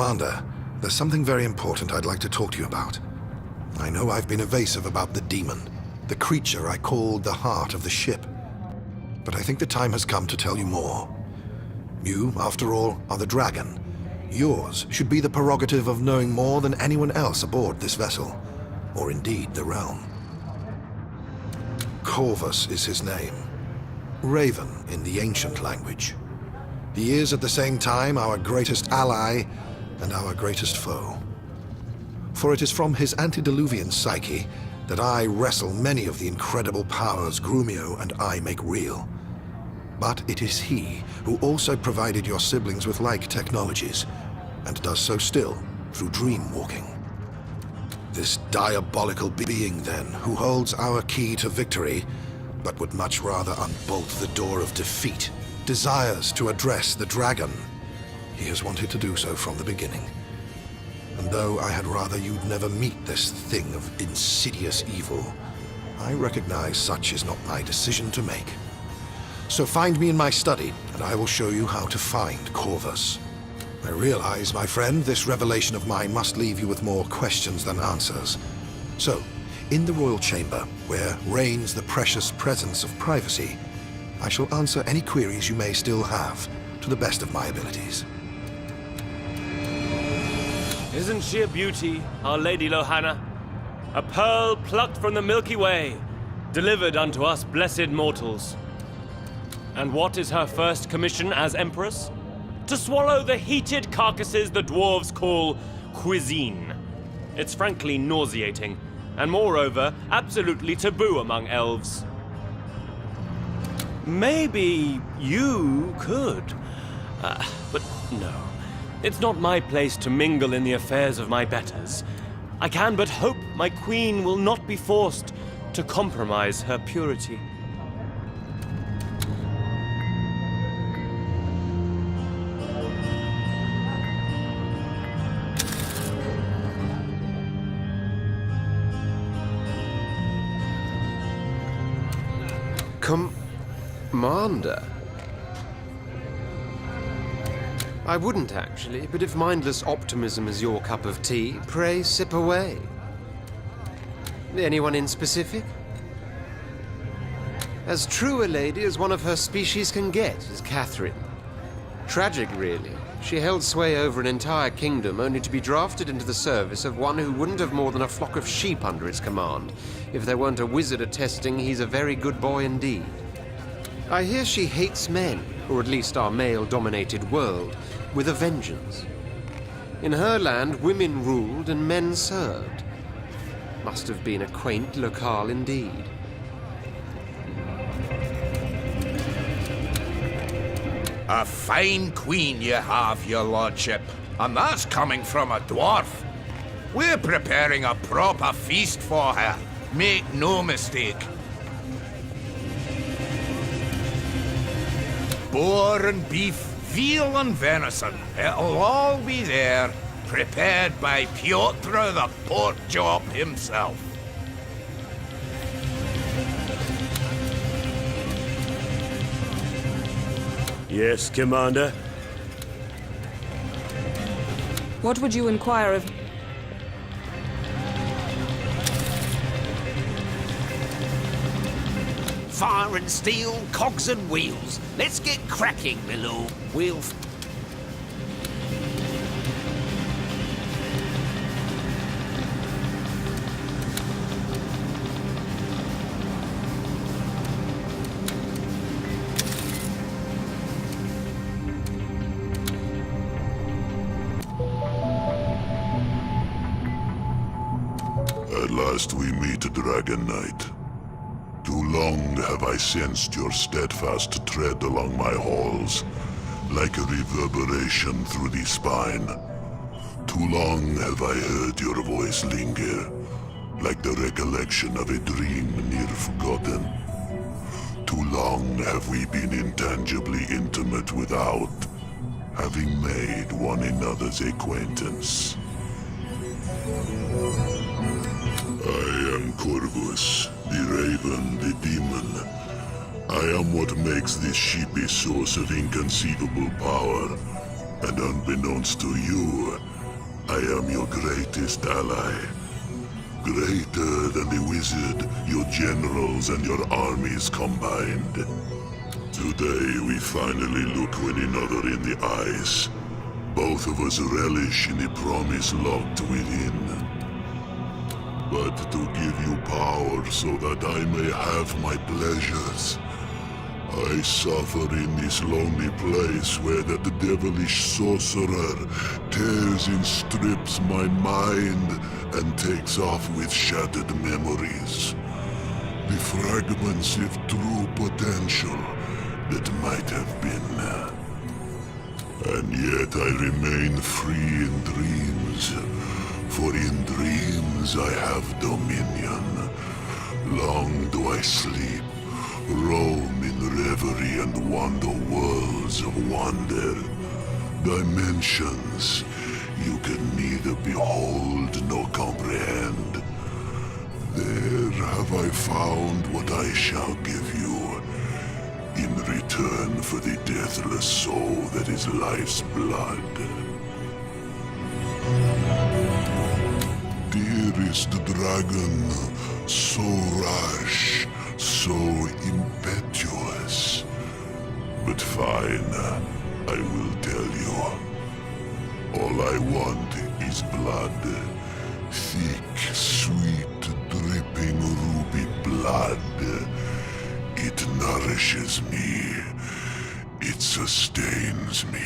Commander, there's something very important I'd like to talk to you about. I know I've been evasive about the demon, the creature I called the heart of the ship. But I think the time has come to tell you more. You, after all, are the dragon. Yours should be the prerogative of knowing more than anyone else aboard this vessel, or indeed the realm. Corvus is his name. Raven in the ancient language. He is at the same time our greatest ally and our greatest foe. For it is from his antediluvian psyche that I wrestle many of the incredible powers Grumio and I make real. But it is he who also provided your siblings with like technologies, and does so still through dream walking. This diabolical being, then, who holds our key to victory, but would much rather unbolt the door of defeat, desires to address the dragon. He has wanted to do so from the beginning. And though I had rather you'd never meet this thing of insidious evil, I recognize such is not my decision to make. So find me in my study, and I will show you how to find Corvus. I realize, my friend, this revelation of mine must leave you with more questions than answers. So, in the royal chamber, where reigns the precious presence of privacy, I shall answer any queries you may still have, to the best of my abilities. Isn't she a beauty, our Lady Lohanna? A pearl plucked from the Milky Way, delivered unto us blessed mortals. And what is her first commission as Empress? To swallow the heated carcasses the dwarves call cuisine. It's frankly nauseating, and moreover, absolutely taboo among elves. Maybe you could, but no. It's not my place to mingle in the affairs of my betters. I can but hope my queen will not be forced to compromise her purity. Commander? I wouldn't actually, but if mindless optimism is your cup of tea, pray sip away. Anyone in specific? As true a lady as one of her species can get is Catherine. Tragic, really. She held sway over an entire kingdom only to be drafted into the service of one who wouldn't have more than a flock of sheep under its command. If there weren't a wizard attesting he's a very good boy indeed. I hear she hates men, or at least our male-dominated world, with a vengeance. In her land, women ruled and men served. Must have been a quaint locale indeed. A fine queen you have, your lordship, and that's coming from a dwarf. We're preparing a proper feast for her, make no mistake. Boar and beef, veal and venison, it'll all be there, prepared by Piotr the pork chop himself. Yes, Commander. What would you inquire of? Fire and steel, cogs and wheels. Let's get cracking, below. We'll... At last we meet, Dragon Knight. Too long have I sensed your steadfast tread along my halls, like a reverberation through the spine. Too long have I heard your voice linger, like the recollection of a dream near forgotten. Too long have we been intangibly intimate without having made one another's acquaintance. I am Corvus, the Raven, the Demon. I am what makes this ship a source of inconceivable power, and unbeknownst to you, I am your greatest ally. Greater than the wizard, your generals, and your armies combined. Today we finally look one another in the eyes. Both of us relish in the promise locked within. But to give you power so that I may have my pleasures, I suffer in this lonely place where that devilish sorcerer tears in strips my mind and takes off with shattered memories. The fragments of true potential that might have been. And yet I remain free in dreams, for in dreams I have dominion. Long do I sleep, roam in reverie and wander worlds of wonder, dimensions you can neither behold nor comprehend. There have I found what I shall give you, in return for the deathless soul that is life's blood. Dearest dragon, so rash, so impetuous. But fine, I will tell you. All I want is blood. Thick, sweet, dripping ruby blood. It nourishes me. It sustains me.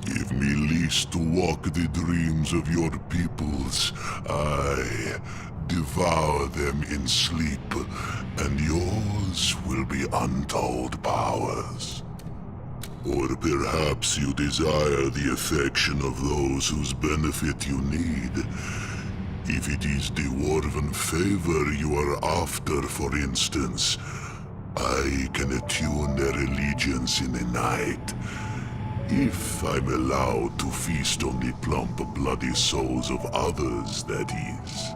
Give me leash to walk the dreams of your peoples. I devour them in sleep, and yours will be untold powers. Or perhaps you desire the affection of those whose benefit you need. If it is the dwarven favor you are after, for instance, I can attune their allegiance in the night. If I'm allowed to feast on the plump, bloody souls of others, that is.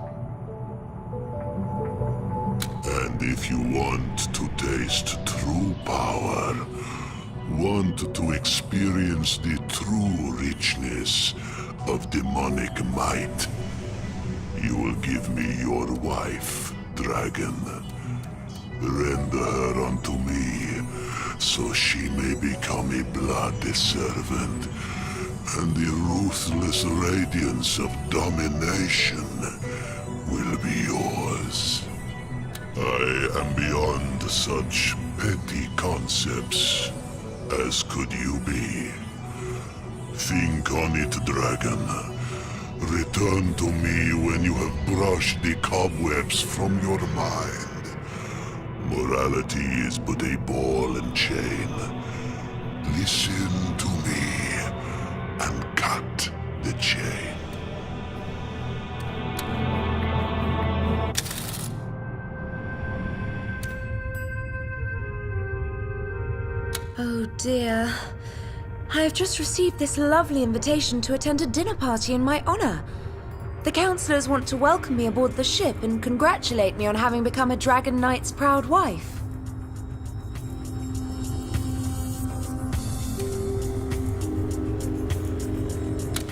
And if you want to taste true power, want to experience the true richness of demonic might, you will give me your wife, dragon. Render her unto me, so she may become a blood servant, and the ruthless radiance of domination will be yours. I am beyond such petty concepts, as could you be. Think on it, dragon. Return to me when you have brushed the cobwebs from your mind. Morality is but a ball and chain. Listen to me and cut the chain. Oh dear. I have just received this lovely invitation to attend a dinner party in my honor. The councillors want to welcome me aboard the ship and congratulate me on having become a Dragon Knight's proud wife.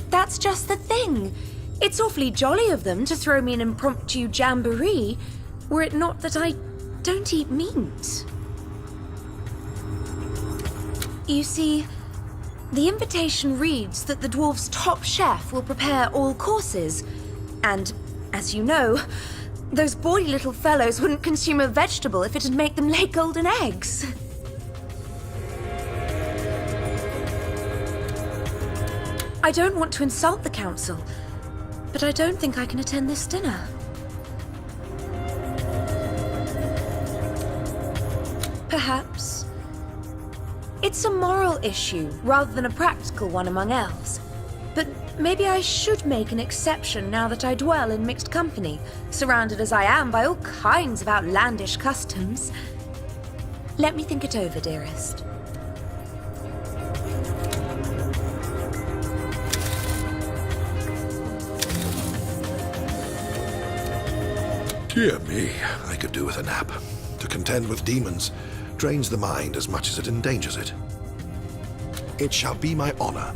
That's just the thing. It's awfully jolly of them to throw me an impromptu jamboree, were it not that I don't eat meat. You see, the invitation reads that the dwarves' top chef will prepare all courses, and, as you know, those bawdy little fellows wouldn't consume a vegetable if it'd make them lay golden eggs. I don't want to insult the council, but I don't think I can attend this dinner. Perhaps it's a moral issue rather than a practical one among elves. But maybe I should make an exception now that I dwell in mixed company, surrounded as I am by all kinds of outlandish customs. Let me think it over, dearest. Dear me, I could do with a nap. To contend with demons drains the mind as much as it endangers it. It shall be my honor.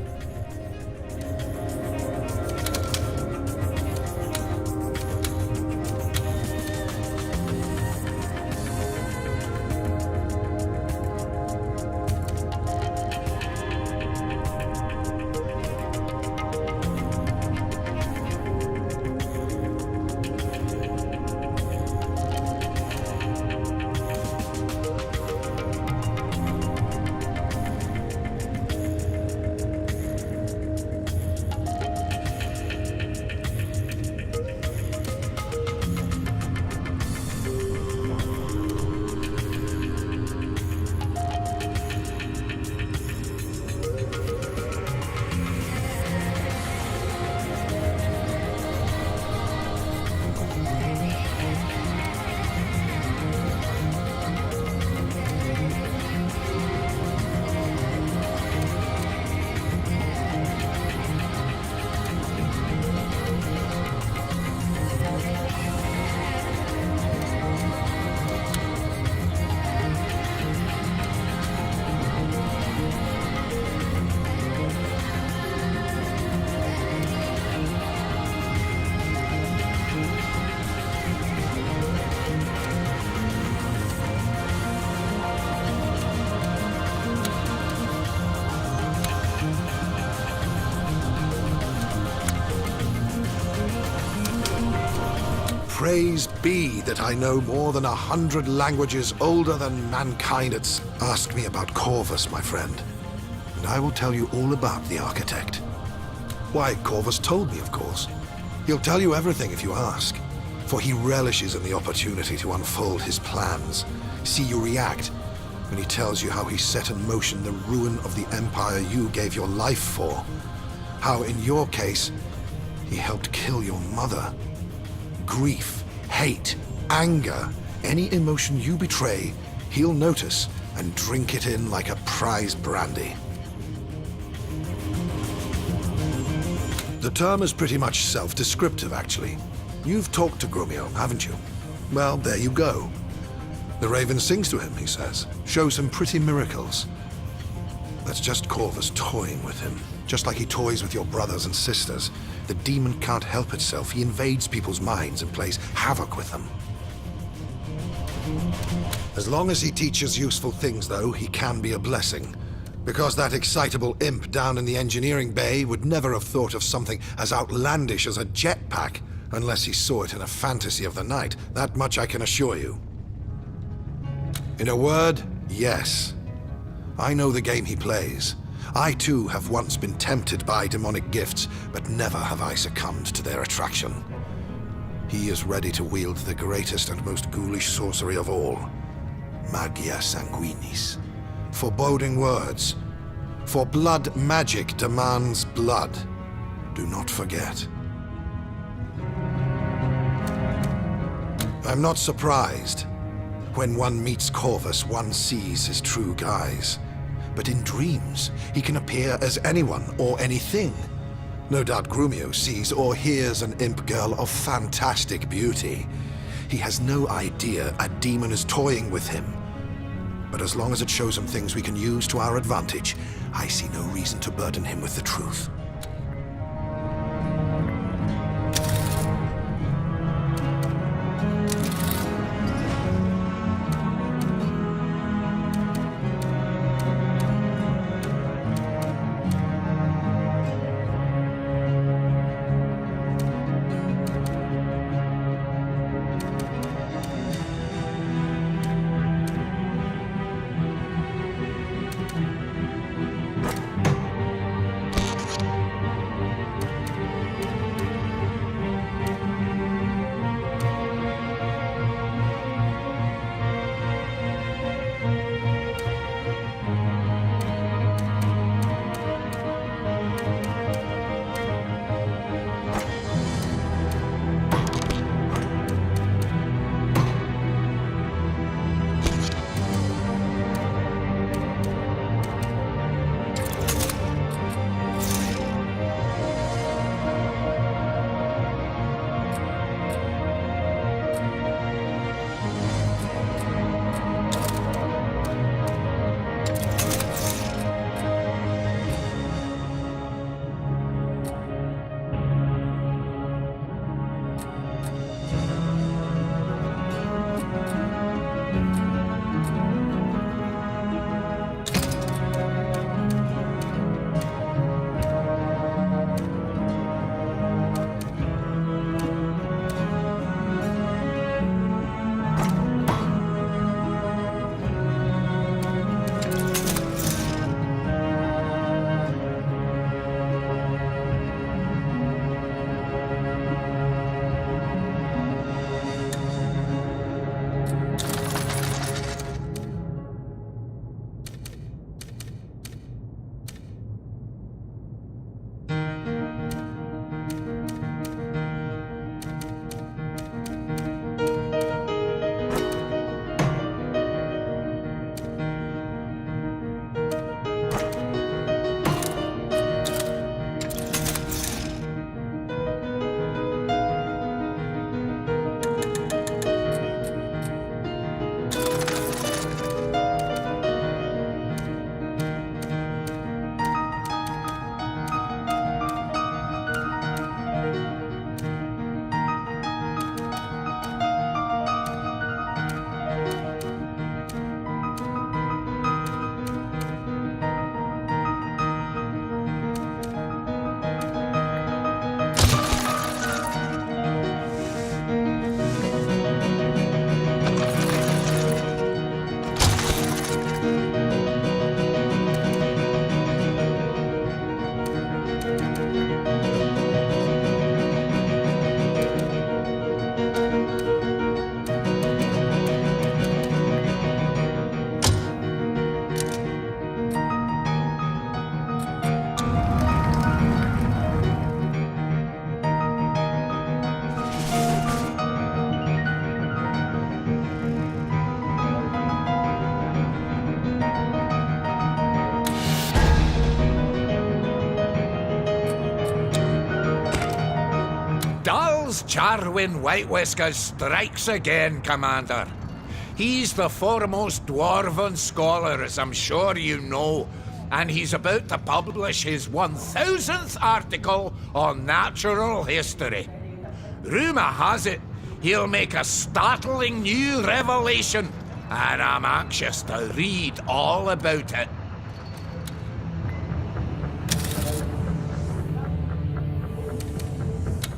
Praise be that I know more than 100 languages older than mankind. Ask me about Corvus, my friend, and I will tell you all about the architect. Why, Corvus told me, of course. He'll tell you everything if you ask, for he relishes in the opportunity to unfold his plans, see you react when he tells you how he set in motion the ruin of the empire you gave your life for. How, in your case, he helped kill your mother. Grief, hate, anger, any emotion you betray, he'll notice and drink it in like a prize brandy. The term is pretty much self-descriptive, actually. You've talked to Grumio, haven't you? Well, there you go. The raven sings to him, he says. Shows him pretty miracles. That's just Corvus toying with him. Just like he toys with your brothers and sisters. The demon can't help itself. He invades people's minds and plays havoc with them. As long as he teaches useful things, though, he can be a blessing. Because that excitable imp down in the engineering bay would never have thought of something as outlandish as a jetpack unless he saw it in a fantasy of the night. That much I can assure you. In a word, yes. I know the game he plays. I too have once been tempted by demonic gifts, but never have I succumbed to their attraction. He is ready to wield the greatest and most ghoulish sorcery of all. Magia sanguinis. Foreboding words. For blood magic demands blood. Do not forget. I'm not surprised. When one meets Corvus, one sees his true guise. But in dreams, he can appear as anyone or anything. No doubt Grumio sees or hears an imp girl of fantastic beauty. He has no idea a demon is toying with him. But as long as it shows him things we can use to our advantage, I see no reason to burden him with the truth. Charwin White Whiskers strikes again, Commander. He's the foremost dwarven scholar, as I'm sure you know, and he's about to publish his 1000th article on natural history. Rumour has it he'll make a startling new revelation, and I'm anxious to read all about it.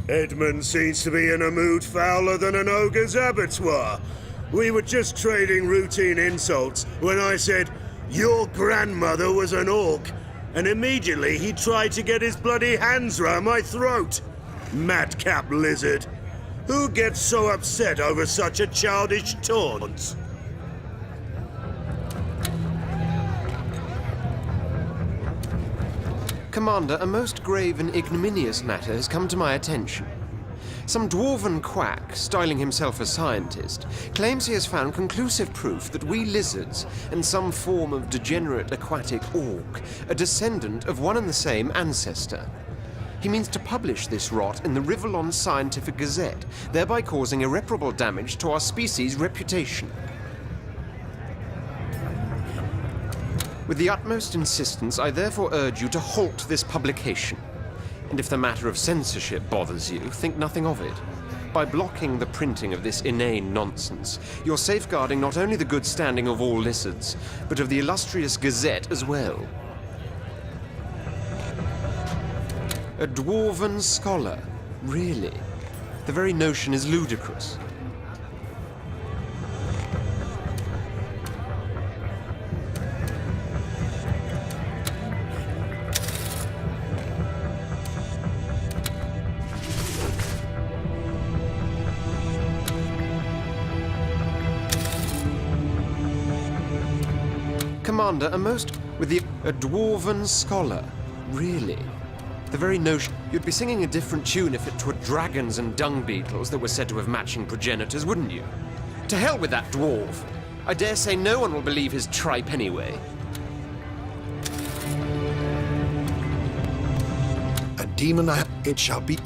Edmund seems to be in a mood fouler than an ogre's abattoir. We were just trading routine insults when I said, "Your grandmother was an orc," and immediately he tried to get his bloody hands round my throat. Madcap lizard. Who gets so upset over such a childish taunt? Commander, a most grave and ignominious matter has come to my attention. Some dwarven quack, styling himself a scientist, claims he has found conclusive proof that we lizards and some form of degenerate aquatic orc are descendant of one and the same ancestor. He means to publish this rot in the Rivellon Scientific Gazette, thereby causing irreparable damage to our species' reputation. With the utmost insistence, I therefore urge you to halt this publication. And if the matter of censorship bothers you, think nothing of it. By blocking the printing of this inane nonsense, you're safeguarding not only the good standing of all lizards, but of the illustrious Gazette as well. A dwarven scholar? Really? The very notion is ludicrous. Commander, a dwarven scholar. Really? The very notion... You'd be singing a different tune if it were dragons and dung beetles that were said to have matching progenitors, wouldn't you? To hell with that dwarf. I dare say no one will believe his tripe anyway. A demon it shall be.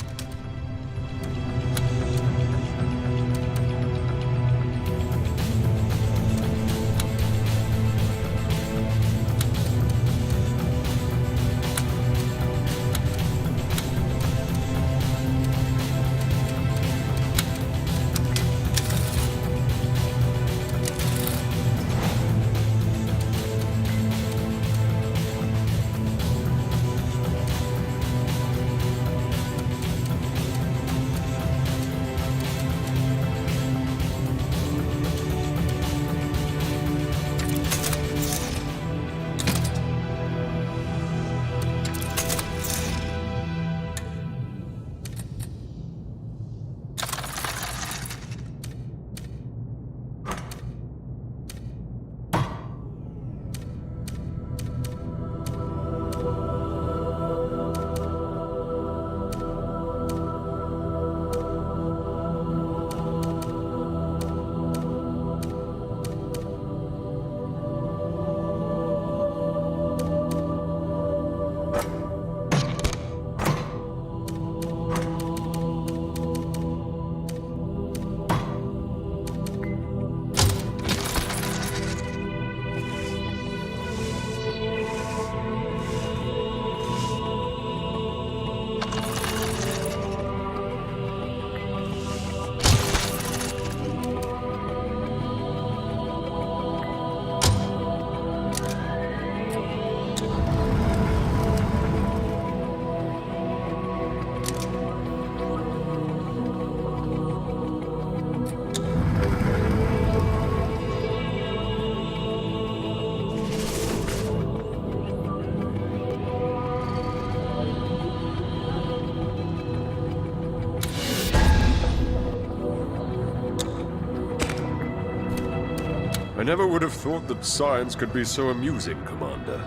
I never would have thought that science could be so amusing, Commander.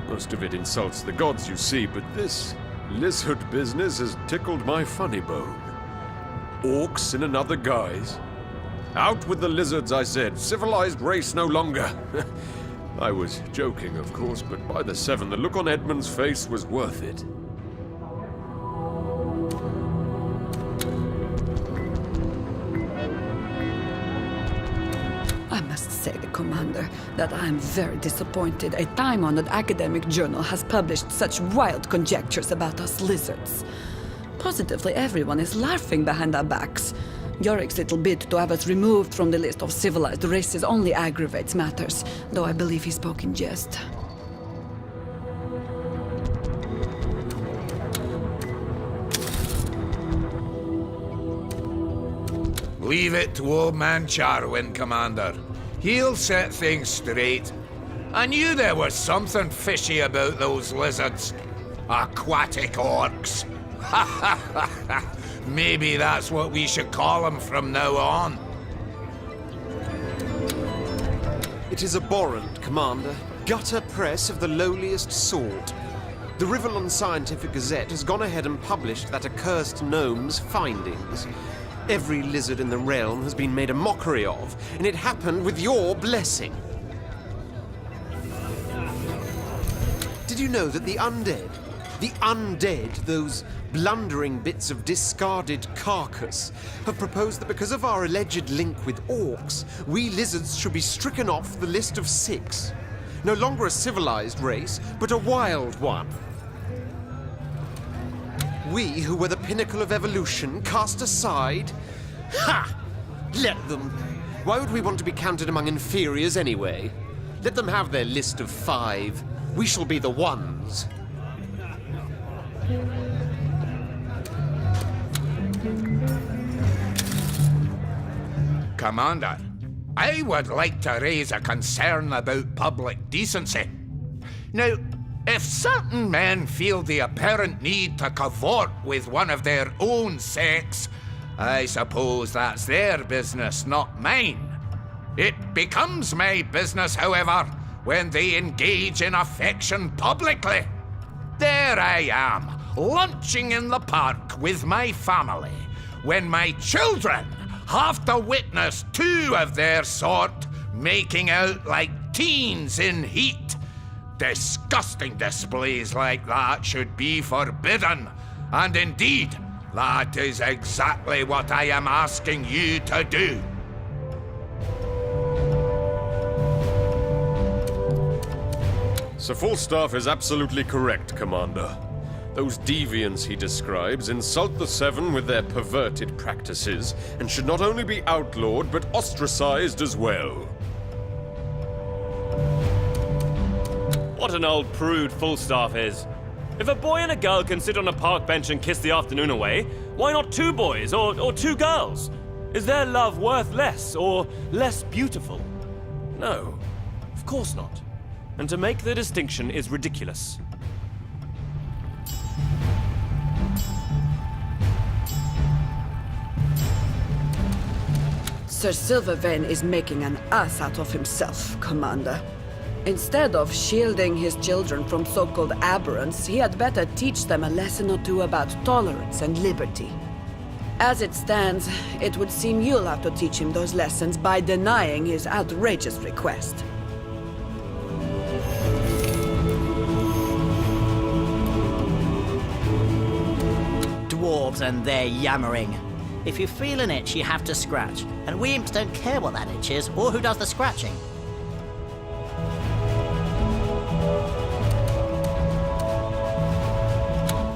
Most of it insults the gods, you see, but this lizard business has tickled my funny bone. Orcs in another guise? Out with the lizards, I said. Civilized race no longer. I was joking, of course, but by the seven, the look on Edmund's face was worth it. Commander, that I am very disappointed a time-honored academic journal has published such wild conjectures about us lizards. Positively everyone is laughing behind our backs. Yorick's little bid to have us removed from the list of civilized races only aggravates matters, though I believe he spoke in jest. Leave it to old man Charwin, Commander. He'll set things straight. I knew there was something fishy about those lizards. Aquatic orcs. Maybe that's what we should call them from now on. It is abhorrent, Commander. Gutter press of the lowliest sort. The Rivellon Scientific Gazette has gone ahead and published that accursed gnome's findings. Every lizard in the realm has been made a mockery of, and it happened with your blessing. Did you know that the undead, those blundering bits of discarded carcass, have proposed that because of our alleged link with orcs, we lizards should be stricken off the list of 6. No longer a civilized race, but a wild one. We, who were the pinnacle of evolution, cast aside? Ha! Let them. Why would we want to be counted among inferiors anyway? Let them have their list of 5. We shall be the ones. Commander, I would like to raise a concern about public decency. Now, if certain men feel the apparent need to cavort with one of their own sex, I suppose that's their business, not mine. It becomes my business, however, when they engage in affection publicly. There I am, lunching in the park with my family, when my children have to witness 2 of their sort making out like teens in heat. Disgusting displays like that should be forbidden. And indeed, that is exactly what I am asking you to do. Sir Falstaff is absolutely correct, Commander. Those deviants he describes insult the Seven with their perverted practices, and should not only be outlawed, but ostracized as well. What an old prude Falstaff is. If a boy and a girl can sit on a park bench and kiss the afternoon away, why not 2 boys or 2 girls? Is their love worth less or less beautiful? No, of course not. And to make the distinction is ridiculous. Sir Silvervein is making an ass out of himself, Commander. Instead of shielding his children from so-called aberrants, he had better teach them a lesson or 2 about tolerance and liberty. As it stands, it would seem you'll have to teach him those lessons by denying his outrageous request. Dwarves and their yammering. If you feel an itch, you have to scratch. And we imps don't care what that itch is, or who does the scratching.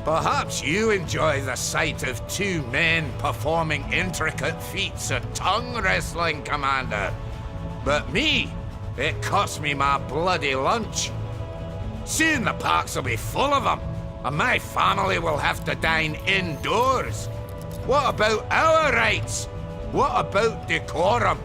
Perhaps you enjoy the sight of 2 men performing intricate feats of tongue wrestling, Commander. But me, it costs me my bloody lunch. Soon the parks will be full of them, and my family will have to dine indoors. What about our rights? What about decorum?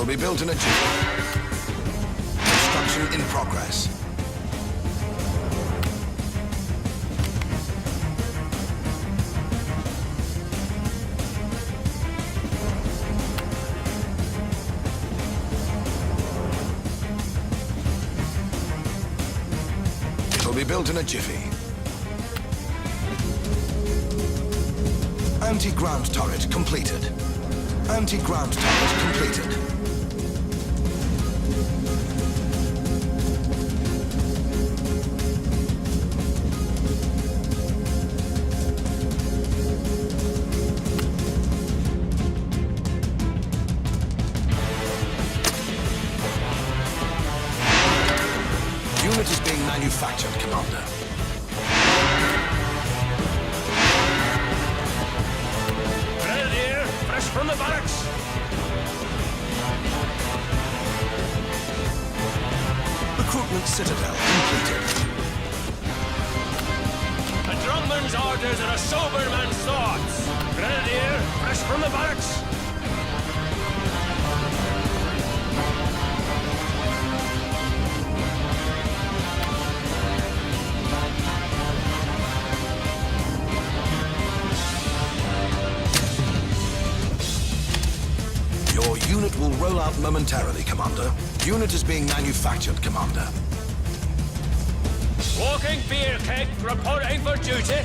It'll be built in a jiffy. Construction in progress. It'll be built in a jiffy. Anti-ground turret completed. Anti-ground turret completed. Unit is being manufactured, Commander. Grenadier, fresh from the barracks. Recruitment citadel completed. A drumman's orders and a sober man's thoughts. Grenadier, fresh from the barracks. Your unit will roll out momentarily, Commander. Unit is being manufactured, Commander. Walking beer keg, reporting for duty.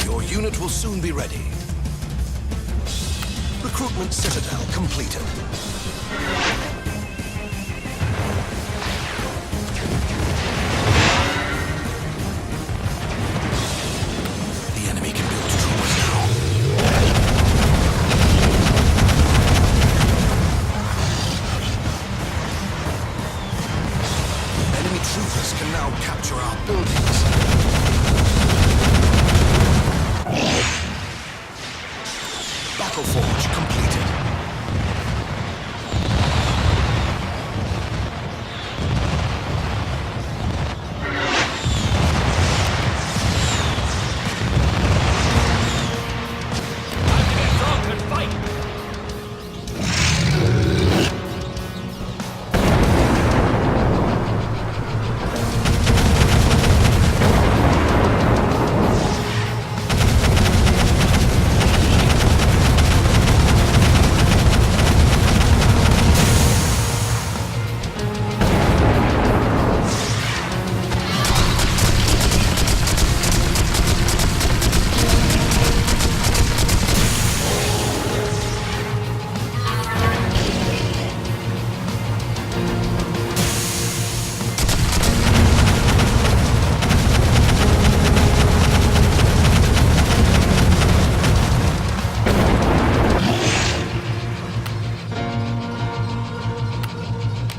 Your unit will soon be ready. Recruitment citadel completed. The enemy can build troops now. Enemy troopers can now capture our buildings. Battle Forge completed. Time to get drunk and fight.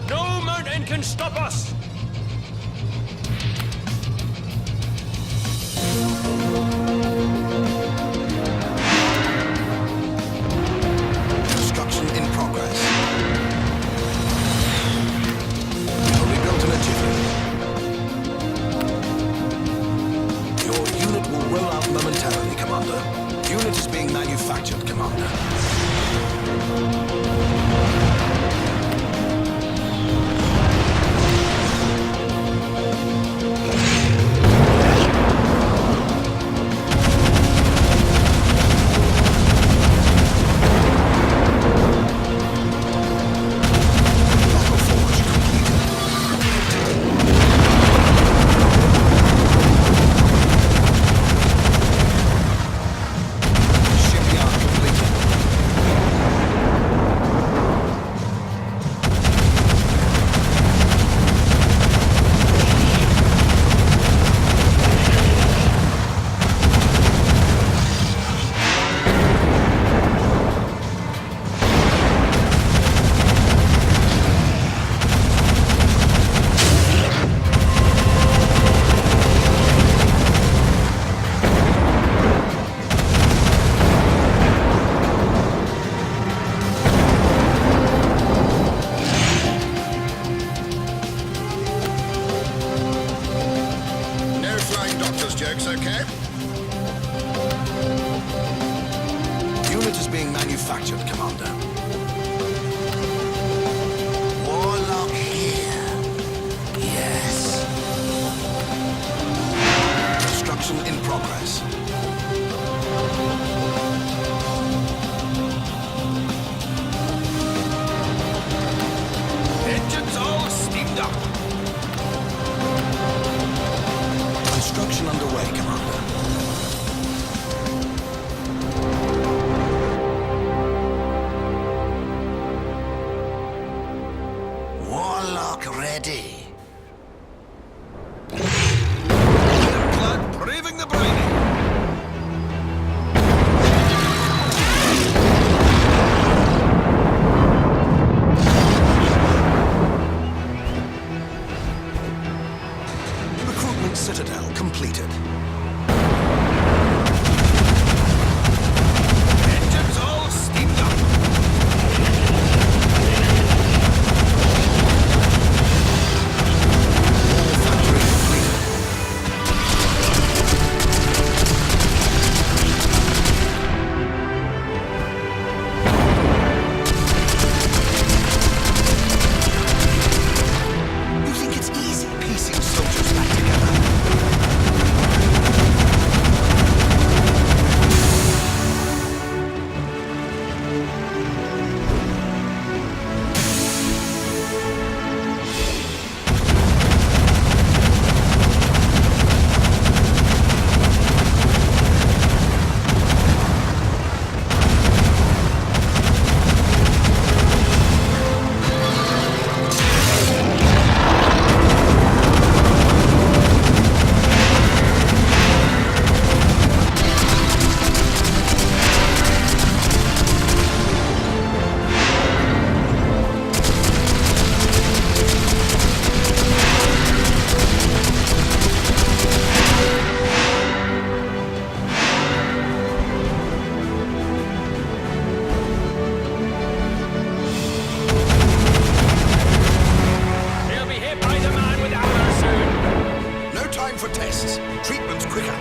No mountain can stop us. Construction in progress. It'll be built in a jiffy. Your unit will roll out momentarily, Commander. Unit is being manufactured, Commander. Battle Forge completed. Shipyard completed. captured, Commander. Warlock here. Yes. Construction in progress. Engines all steamed up. Construction underway, Commander. Warlock ready. Blood braving the briny. Recruitment Citadel completed. Engines all steamed up. Factory completed. You think it's easy piecing soldiers back together? He'll be hit by the man with armor soon. No time for tests. Treatment quicker.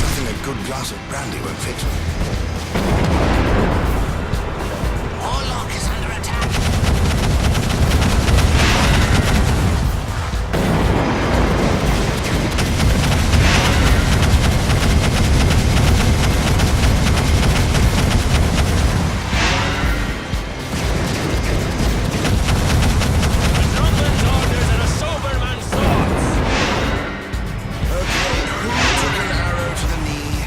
Nothing a good glass of brandy won't fix. Warlock is under attack. Drunkard's orders and a sober man's thoughts. Okay, who took an arrow to the knee?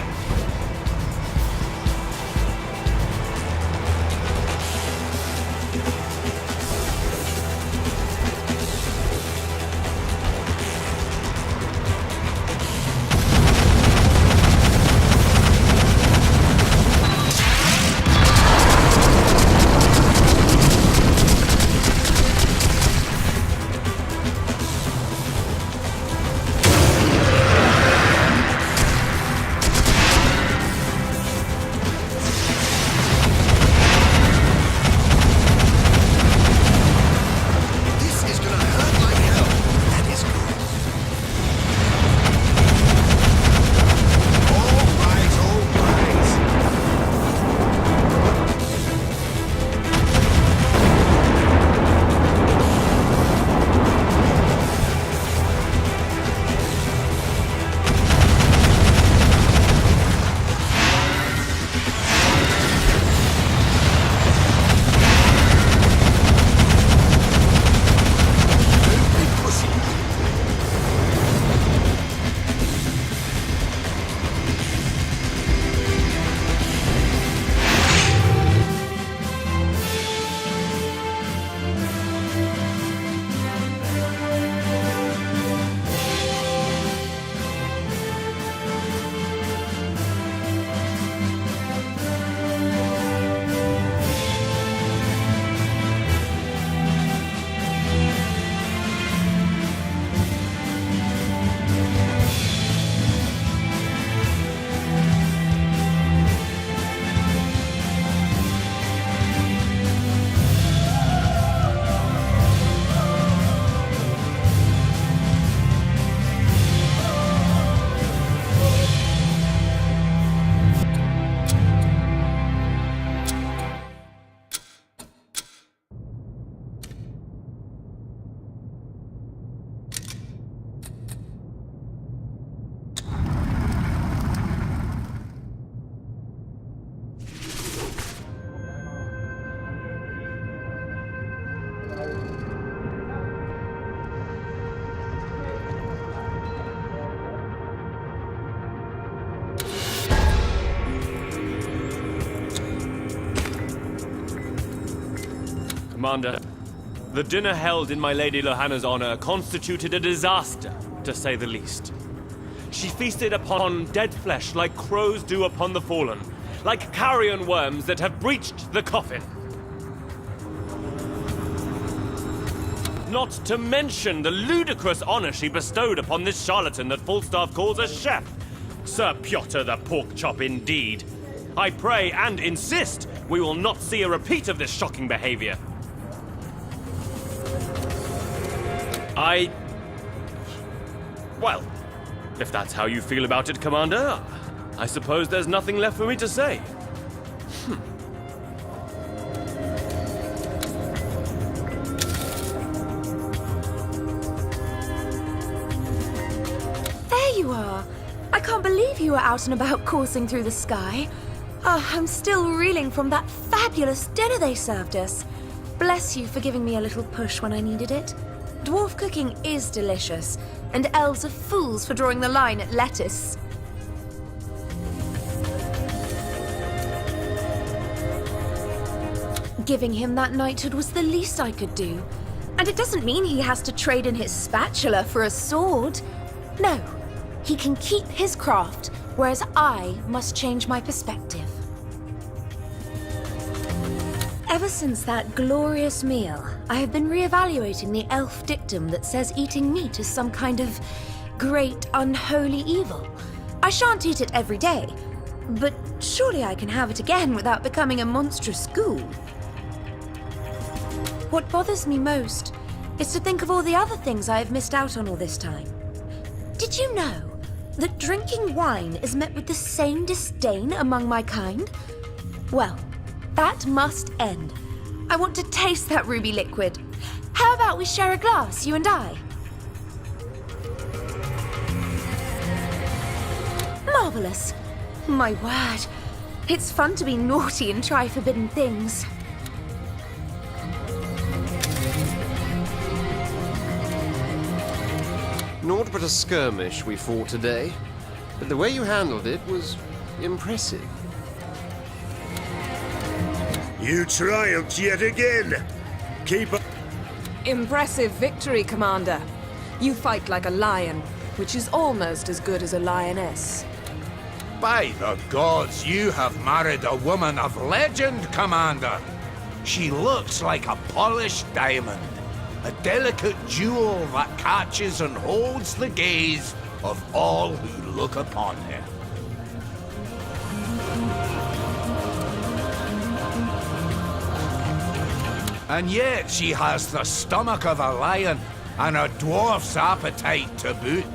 Commander, the dinner held in my Lady Lohanna's honor constituted a disaster, to say the least. She feasted upon dead flesh like crows do upon the fallen, like carrion worms that have breached the coffin. Not to mention the ludicrous honor she bestowed upon this charlatan that Falstaff calls a chef. Sir Piotr the pork chop indeed. I pray and insist we will not see a repeat of this shocking behavior. Well, if that's how you feel about it, Commander, I suppose there's nothing left for me to say. There you are. I can't believe you were out and about coursing through the sky. Oh, I'm still reeling from that fabulous dinner they served us. Bless you for giving me a little push when I needed it. Dwarf cooking is delicious, and elves are fools for drawing the line at lettuce. Giving him that knighthood was the least I could do. And it doesn't mean he has to trade in his spatula for a sword. No, he can keep his craft, whereas I must change my perspective. Ever since that glorious meal, I have been re-evaluating the elf dictum that says eating meat is some kind of great unholy evil. I shan't eat it every day, but surely I can have it again without becoming a monstrous ghoul. What bothers me most is to think of all the other things I have missed out on all this time. Did you know that drinking wine is met with the same disdain among my kind? Well, that must end. I want to taste that ruby liquid. How about we share a glass, you and I? Marvelous. My word. It's fun to be naughty and try forbidden things. Naught but a skirmish we fought today, but the way you handled it was impressive. You triumphed yet again. Keep up. Impressive victory, Commander. You fight like a lion, which is almost as good as a lioness. By the gods, you have married a woman of legend, Commander. She looks like a polished diamond, a delicate jewel that catches and holds the gaze of all who look upon her. And yet she has the stomach of a lion and a dwarf's appetite to boot.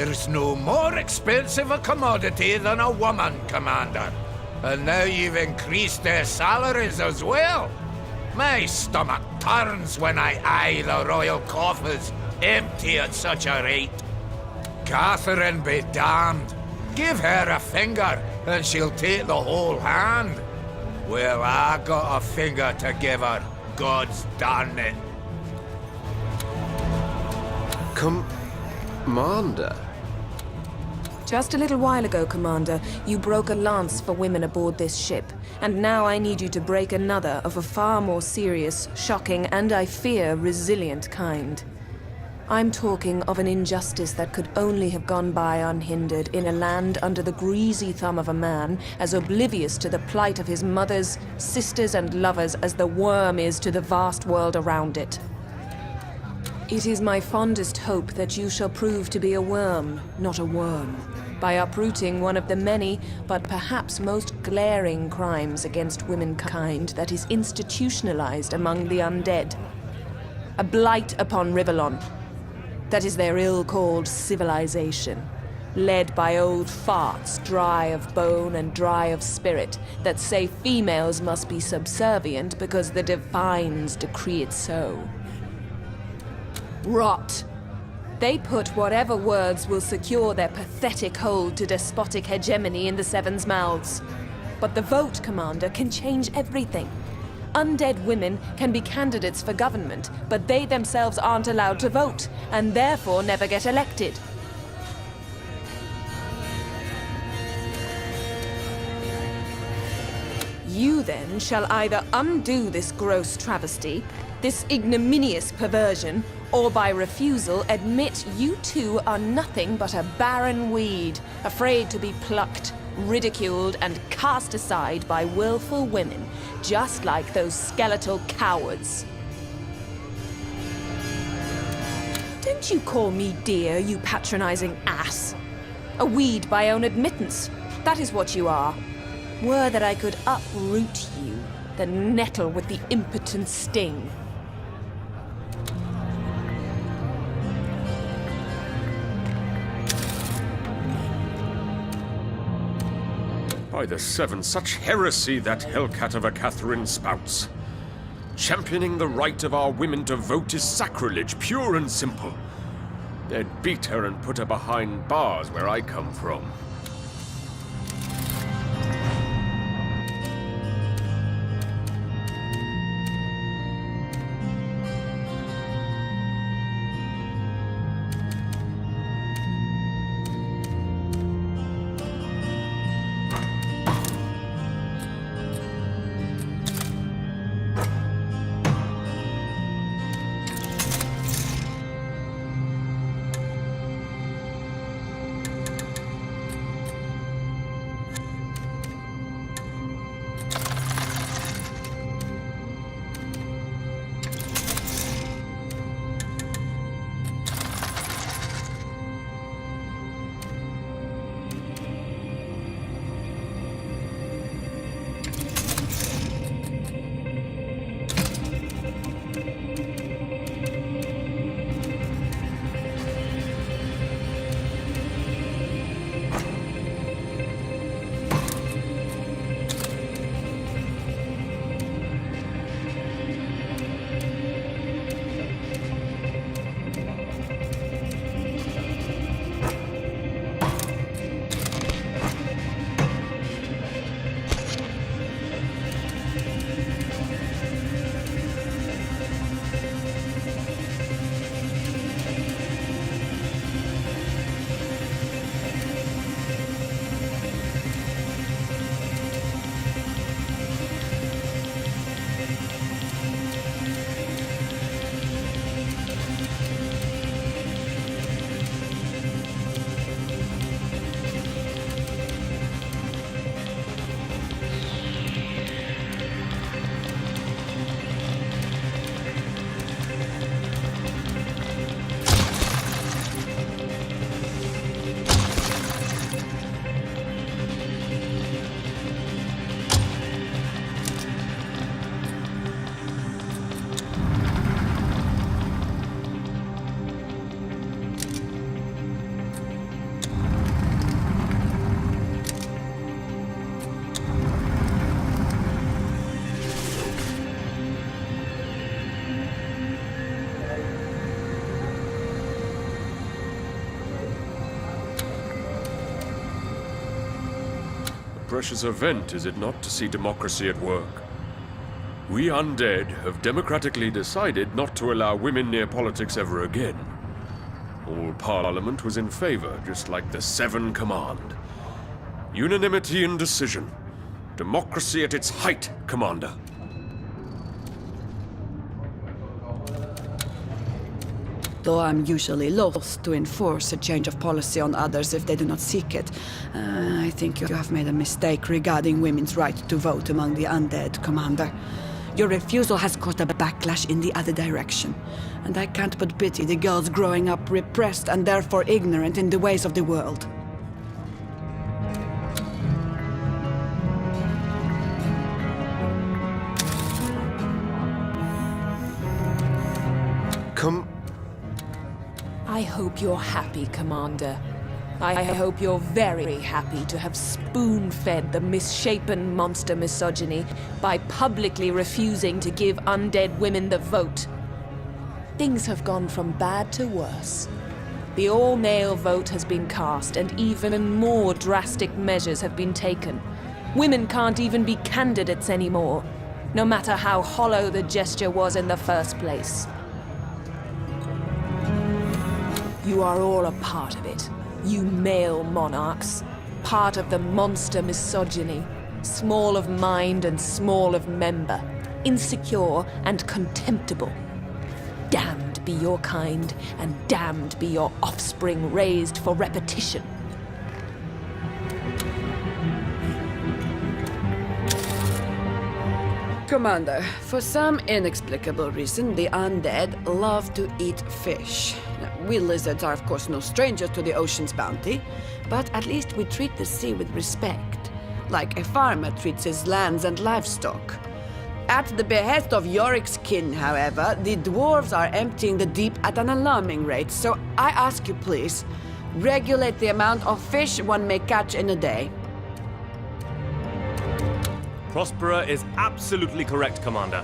There's no more expensive a commodity than a woman, Commander. And now you've increased their salaries as well. My stomach turns when I eye the royal coffers empty at such a rate. Catherine be damned. Give her a finger and she'll take the whole hand. Well, I got a finger to give her. God's darn it. Commander? Just a little while ago, Commander, you broke a lance for women aboard this ship, and now I need you to break another of a far more serious, shocking, and I fear resilient kind. I'm talking of an injustice that could only have gone by unhindered in a land under the greasy thumb of a man as oblivious to the plight of his mothers, sisters, and lovers as the worm is to the vast world around it. It is my fondest hope that you shall prove to be a worm, not a worm, by uprooting one of the many, but perhaps most glaring crimes against womankind that is institutionalized among the undead. A blight upon Rivellon. That is their ill-called civilization, led by old farts, dry of bone and dry of spirit, that say females must be subservient because the divines decree it so. Rot. They put whatever words will secure their pathetic hold to despotic hegemony in the Seven's mouths. But the vote, Commander, can change everything. Undead women can be candidates for government, but they themselves aren't allowed to vote, and therefore never get elected. You then shall either undo this gross travesty, this ignominious perversion, or by refusal admit you two are nothing but a barren weed, afraid to be plucked, ridiculed, and cast aside by willful women, just like those skeletal cowards. Don't you call me dear, you patronizing ass. A weed by own admittance. That is what you are. Were that I could uproot you, the nettle with the impotent sting. By the Seven, such heresy that hellcat of a Catherine spouts. Championing the right of our women to vote is sacrilege, pure and simple. They'd beat her and put her behind bars where I come from. precious event, is it not, to see democracy at work? We undead have democratically decided not to allow women near politics ever again. All Parliament was in favor, just like the Seven Command. Unanimity in decision. Democracy at its height, Commander. Though I'm usually loath to enforce a change of policy on others if they do not seek it, I think you have made a mistake regarding women's right to vote among the undead, Commander. Your refusal has caused a backlash in the other direction, and I can't but pity the girls growing up repressed and therefore ignorant in the ways of the world. I hope you're happy, Commander. I hope you're very happy to have spoon-fed the misshapen monster misogyny by publicly refusing to give undead women the vote. Things have gone from bad to worse. The all-male vote has been cast, and even more drastic measures have been taken. Women can't even be candidates anymore, no matter how hollow the gesture was in the first place. You are all a part of it, you male monarchs. Part of the monster misogyny. Small of mind and small of member. Insecure and contemptible. Damned be your kind, and damned be your offspring raised for repetition. Commander, for some inexplicable reason, the undead love to eat fish. Now, we lizards are of course no strangers to the ocean's bounty, but at least we treat the sea with respect, like a farmer treats his lands and livestock. At the behest of Yorick's kin, however, the dwarves are emptying the deep at an alarming rate, so I ask you please, regulate the amount of fish one may catch in a day. Prospera is absolutely correct, Commander.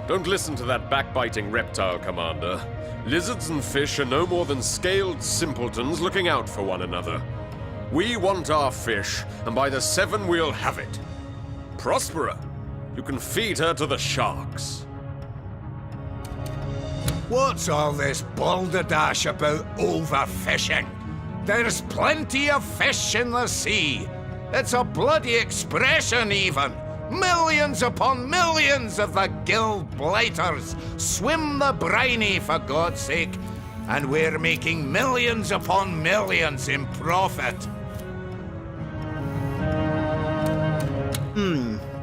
Don't listen to that backbiting reptile, Commander. Lizards and fish are no more than scaled simpletons looking out for one another. We want our fish, and by the seven we'll have it. Prospera, you can feed her to the sharks. What's all this balderdash about overfishing? There's plenty of fish in the sea. It's a bloody expression, even. Millions upon millions of the gill blighters swim the briny, for God's sake, and we're making millions upon millions in profit.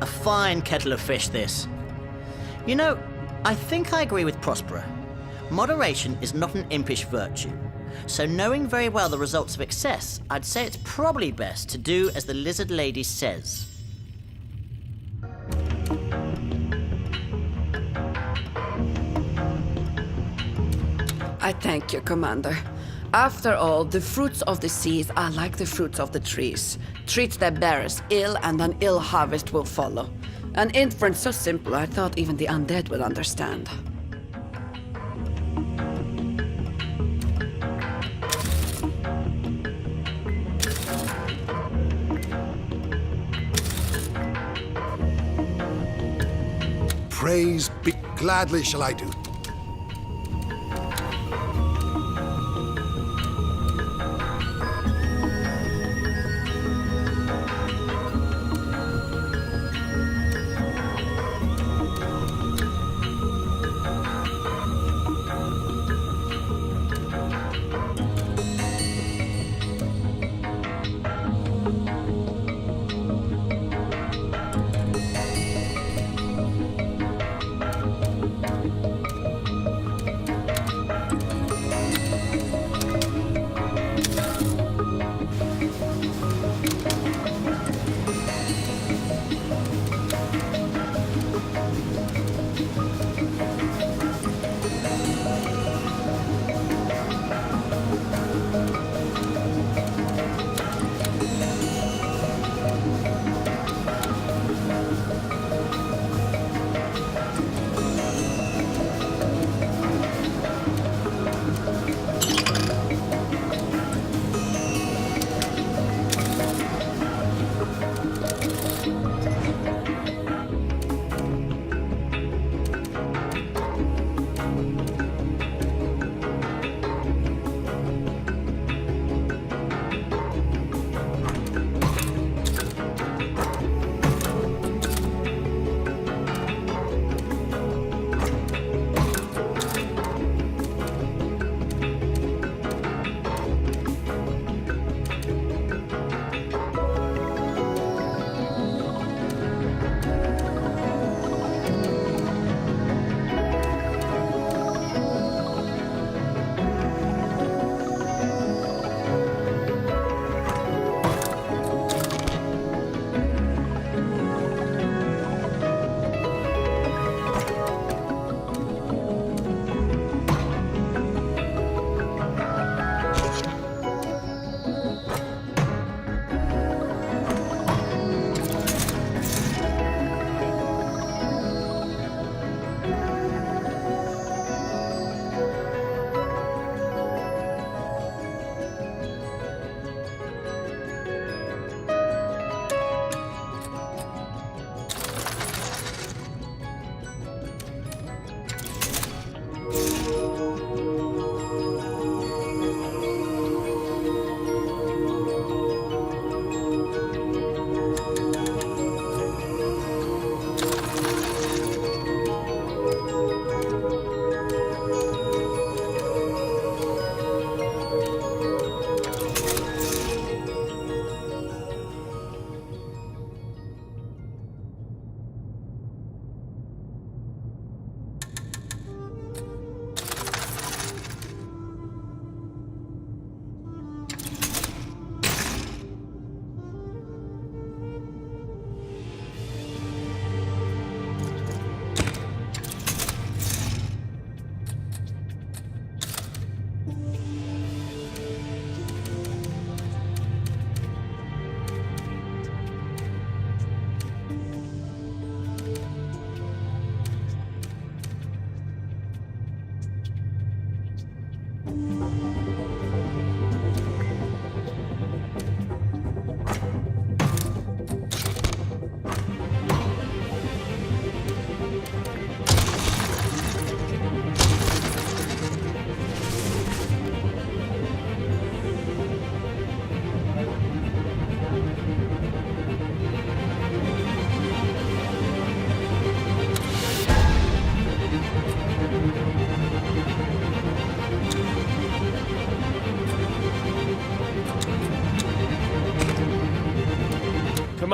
A fine kettle of fish, this. You know, I think I agree with Prospera. Moderation is not an impish virtue. So knowing very well the results of excess, I'd say it's probably best to do as the lizard lady says. I thank you, Commander. After all, the fruits of the seas are like the fruits of the trees. Treat their bearers ill, and an ill harvest will follow. An inference so simple, I thought even the undead would understand. Praise be gladly shall I do.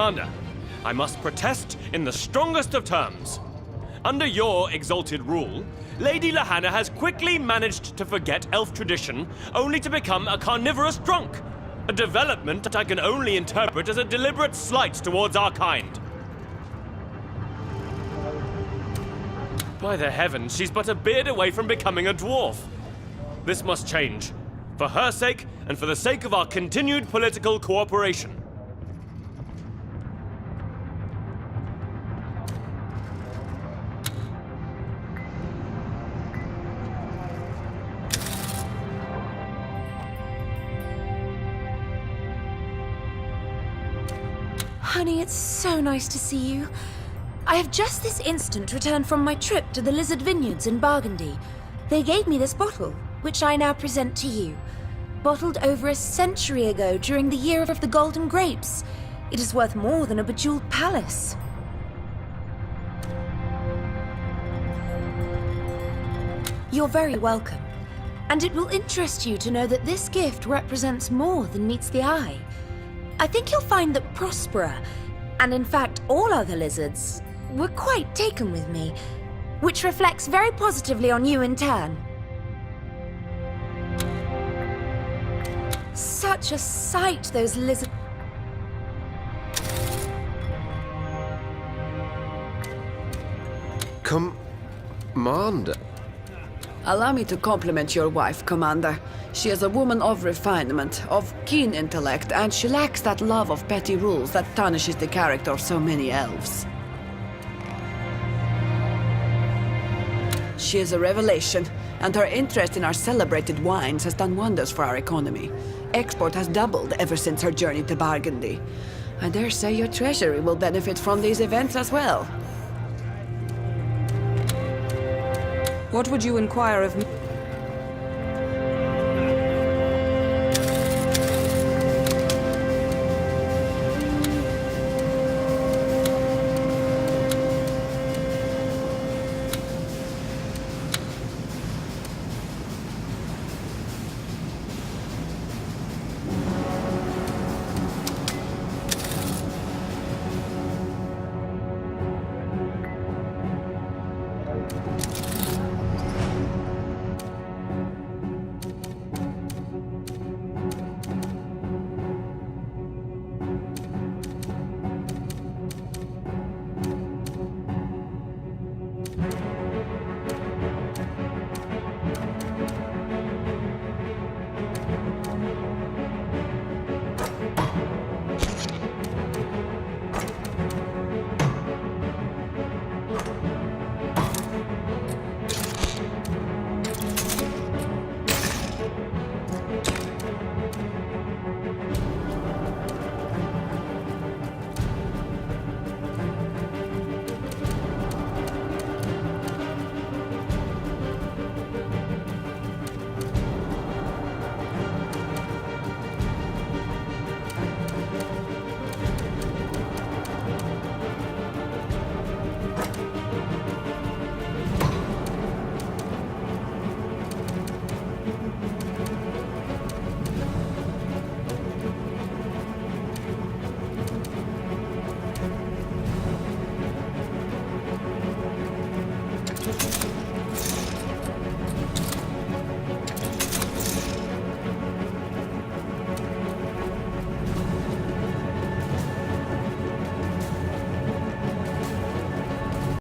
Commander, I must protest in the strongest of terms. Under your exalted rule, Lady Lohanna has quickly managed to forget elf tradition, only to become a carnivorous drunk. A development that I can only interpret as a deliberate slight towards our kind. By the heavens, she's but a beard away from becoming a dwarf. This must change. For her sake, and for the sake of our continued political cooperation. Honey, it's so nice to see you. I have just this instant returned from my trip to the Lizard Vineyards in Burgundy. They gave me this bottle, which I now present to you. Bottled over a century ago during the year of the Golden Grapes. It is worth more than a bejeweled palace. You're very welcome. And it will interest you to know that this gift represents more than meets the eye. I think you'll find that Prospera, and in fact all other lizards, were quite taken with me, which reflects very positively on you in turn. Such a sight, those lizards. Commander? Allow me to compliment your wife, Commander. She is a woman of refinement, of keen intellect, and she lacks that love of petty rules that tarnishes the character of so many elves. She is a revelation, and her interest in our celebrated wines has done wonders for our economy. Export has doubled ever since her journey to Burgundy. I dare say your treasury will benefit from these events as well. What would you inquire of me?